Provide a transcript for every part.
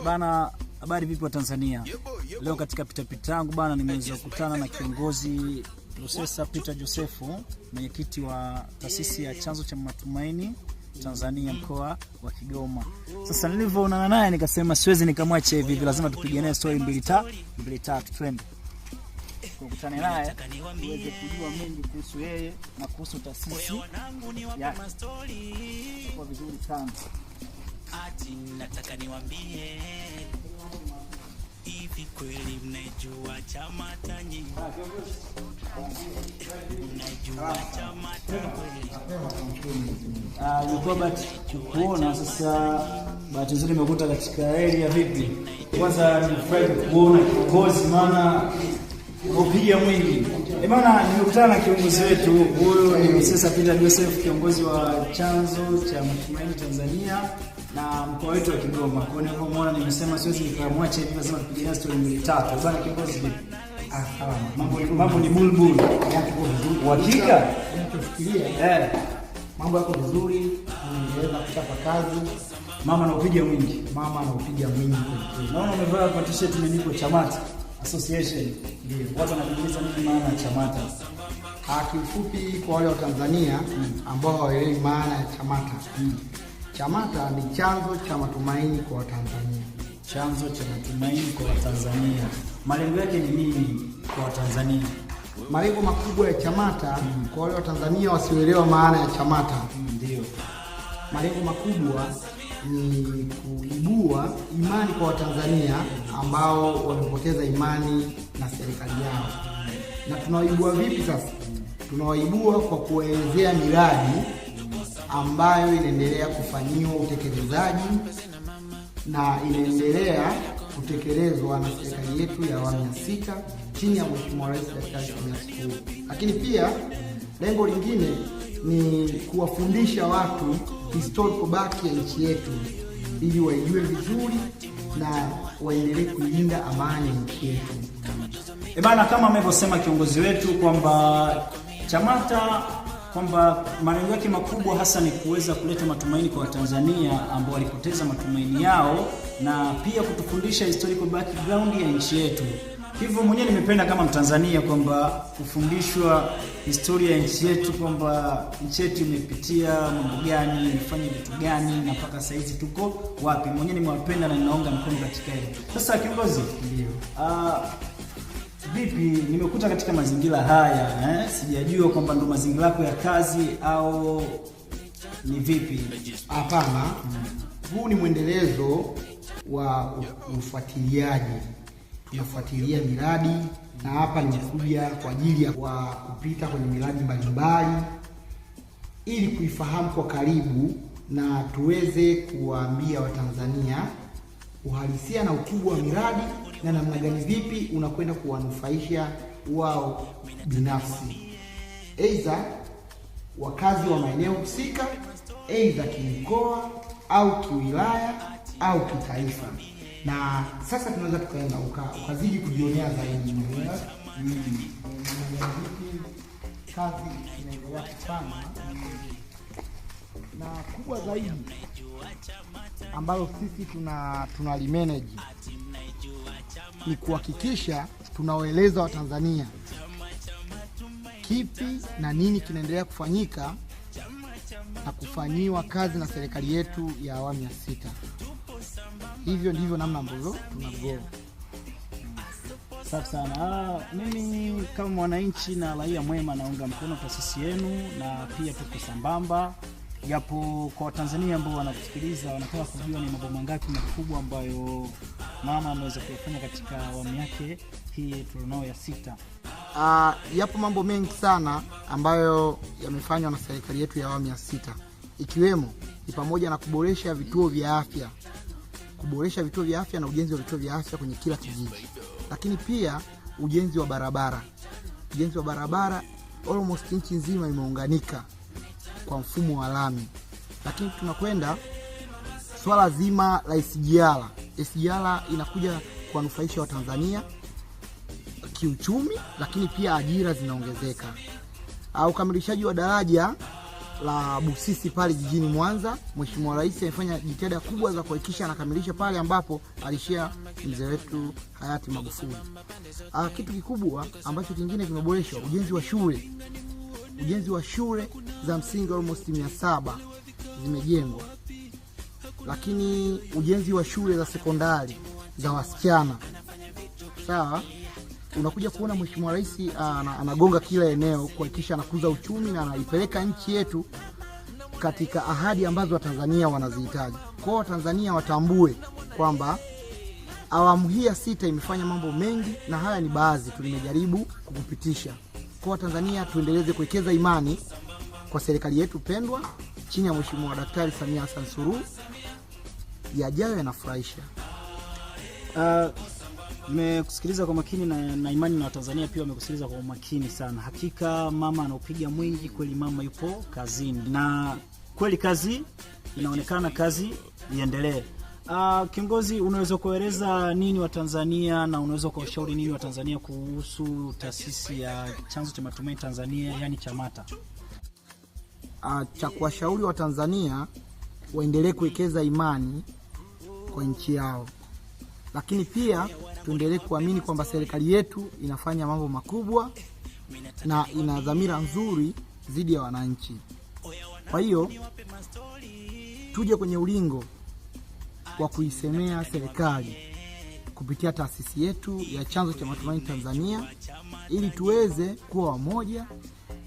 Bana, habari vipi wa Tanzania? Leo katika pitapita yangu bana, nimeweza kukutana na kiongozi Professor Peter Joseph, mwenyekiti wa taasisi ya Chanzo cha Matumaini Tanzania mkoa wa Kigoma. Sasa nilivyoonana naye nikasema siwezi nikamwacha hivi, lazima tupigane story mbili tatu twende. Kukutana naye tuweze kujua mengi kuhusu yeye na kuhusu taasisi ya kwa vizuri sana. Nataka niwaambie hivi, kweli mnajua chama tani? Mnajua chama tani? Yuko bahati kuona sasa, bahati nzuri nimekuta katika area vipi. Kwanza nimefurahi kuona kiongozi, maana upiga mwingi. Maana nimekutana na kiongozi wetu, huyo ni Professor Peter Joseph, kiongozi wa Chanzo cha Matumaini Tanzania na mkoa wetu wa Kigoma. Kwa hiyo nimeona nimesema siwezi nikamwacha hivi, lazima tupigane story mbili tatu. Bwana kiongozi vipi? Mambo ni bulbul. Uhakika? Unachofikiria? Mambo yako vizuri, unaweza kuchapa kazi. Mama anaupiga mwingi. Naona umevaa kwa t-shirt imeandikwa Chamata Association. Ndio. Watu wanajiuliza nini maana ya Chamata? Kiufupi kwa wale wa Tanzania ambao hawaelewi maana ya Chamata. Chamata ni chanzo cha matumaini kwa Watanzania. Chanzo cha matumaini kwa Watanzania. Malengo yake ni nini kwa Watanzania? Malengo makubwa ya Chamata kwa wale wa Tanzania wasioelewa maana ya Chamata. Ndio. Malengo makubwa ni kuibua imani kwa Watanzania ambao wamepoteza imani na serikali yao. Na tunawaibua vipi sasa? Tunawaibua kwa kuelezea miradi ambayo inaendelea kufanyiwa utekelezaji na inaendelea kutekelezwa na serikali yetu ya awamu ya 6 chini ya Mheshimiwa Rais Daktari Samia Suluhu. Lakini pia lengo lingine ni kuwafundisha watu historical back ya nchi yetu ili waijue vizuri na waendelee kulinda amani ya nchi yetu. Bana, kama amevyosema kiongozi wetu kwamba Chamata kwamba malengo yake makubwa hasa ni kuweza kuleta matumaini kwa Watanzania ambao walipoteza matumaini yao na pia kutufundisha historical background ya nchi yetu. Hivyo mwenyewe nimependa kama Mtanzania kwamba kufundishwa historia ya nchi yetu, kwamba nchi yetu imepitia mambo gani, imefanya vitu gani na mpaka sasa hizi tuko wapi. Mwenyewe nimewapenda na ninaunga mkono katika hilo. Sasa kiongozi, ndio. Vipi, nimekuta katika mazingira haya, sijajua kwamba ndo mazingira yako ya kazi au ni vipi? Hapana. Huu ni mwendelezo wa ufuatiliaji. Tunafuatilia miradi na hapa nimekuja kwa ajili ya kupita kwenye miradi mbalimbali ili kuifahamu kwa karibu na tuweze kuwaambia Watanzania uhalisia na ukubwa wa miradi na namna gani vipi unakwenda kuwanufaisha wao binafsi, aidha wakazi wa maeneo husika, aidha kimkoa au kiwilaya au kitaifa. Na sasa tunaweza tukaenda ukazidi kujionea zaidi kazi inaendelea kufanya. Na kubwa zaidi ambalo sisi tunalimanage ni kuhakikisha tunawaeleza Watanzania kipi na nini kinaendelea kufanyika na kufanyiwa kazi na serikali yetu ya awamu ya 6. Hivyo ndivyo namna ambavyo tunago. Safi sana. Mimi kama mwananchi na raia mwema naunga mkono taasisi yenu na pia tuko sambamba. Japo kwa Watanzania ambao wanakusikiliza wanataka kujua ni mambo mangapi makubwa ambayo mama ameweza kufanya katika awamu yake hii tulionao ya 6. Yapo mambo mengi sana ambayo yamefanywa na serikali yetu ya awamu ya 6. Ikiwemo ni pamoja na kuboresha vituo vya afya. Na ujenzi wa vituo vya afya kwenye kila kijiji. Lakini pia ujenzi wa barabara. Almost nchi nzima imeunganika kwa mfumo wa lami. Lakini tunakwenda swala zima la SGR. SGR inakuja kuwanufaisha Watanzania kiuchumi, lakini pia ajira zinaongezeka. Ukamilishaji wa daraja la Busisi pale jijini Mwanza. Mheshimiwa Rais amefanya jitihada kubwa za kuhakikisha anakamilisha pale ambapo alishia mzee wetu hayati Magufuli. Kitu kikubwa ambacho kingine kimeboreshwa, ujenzi wa shule za msingi almost 700 zimejengwa. Lakini ujenzi wa shule za sekondari za wasichana, sawa, unakuja kuona Mheshimiwa Rais anagonga kila eneo kuhakikisha anakuza uchumi na anaipeleka nchi yetu katika ahadi ambazo Watanzania wanazihitaji. Kwa Watanzania watambue kwamba awamu hii ya 6 imefanya mambo mengi, na haya ni baadhi tulimejaribu kukupitisha. Kwa Watanzania tuendeleze kuwekeza imani kwa serikali yetu pendwa chini ya Mheshimiwa Daktari Samia Hassan Suluhu. Yajayo yanafurahisha. Nimekusikiliza kwa makini na imani na Watanzania pia wamekusikiliza kwa makini sana. Hakika mama anaupiga mwingi, kweli mama yupo kazini, na kweli kazi inaonekana, kazi iendelee. Kiongozi, unaweza kueleza nini Watanzania na unaweza kuwashauri nini Watanzania kuhusu taasisi ya Chanzo cha Matumaini Tanzania, yani CHAMATA? Cha kuwashauri Watanzania waendelee kuwekeza imani kwa nchi yao, lakini pia tuendelee kuamini kwamba serikali yetu inafanya mambo makubwa na ina dhamira nzuri dhidi ya wananchi. Kwa hiyo tuje kwenye ulingo wa kuisemea serikali kupitia taasisi yetu ya Chanzo cha Matumaini Tanzania, ili tuweze kuwa wamoja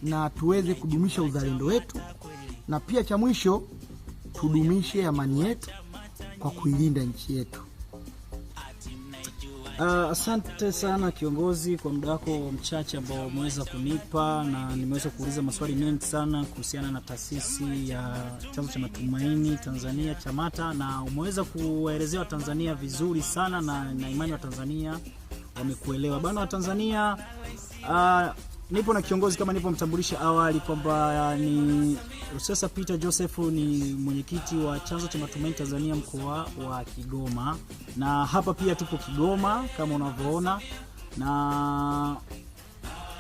na tuweze kudumisha uzalendo wetu, na pia cha mwisho tudumishe amani yetu kwa kuilinda nchi yetu. Asante sana kiongozi kwa muda wako mchache ambao umeweza kunipa, na nimeweza kuuliza maswali mengi sana kuhusiana na taasisi ya Chanzo cha Matumaini Tanzania CHAMATA, na umeweza kuwaelezea Watanzania vizuri sana, na imani Watanzania wamekuelewa. Bana Watanzania, nipo na kiongozi kama nilipomtambulisha awali kwamba ni Rusesa Peter Joseph, ni mwenyekiti wa Chanzo cha Matumaini Tanzania mkoa wa Kigoma, na hapa pia tupo Kigoma kama unavyoona, na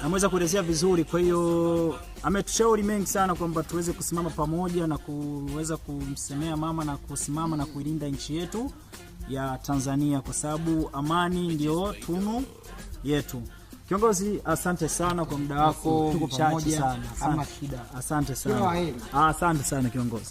ameweza kuelezea vizuri. Kwa hiyo ametushauri mengi sana kwamba tuweze kusimama pamoja na kuweza kumsemea mama na kusimama na kuilinda nchi yetu ya Tanzania, kwa sababu amani ndio tunu yetu. Kiongozi, asante sana kwa muda wako mchache sana. Hamna shida. Asante sana. Asante sana kiongozi.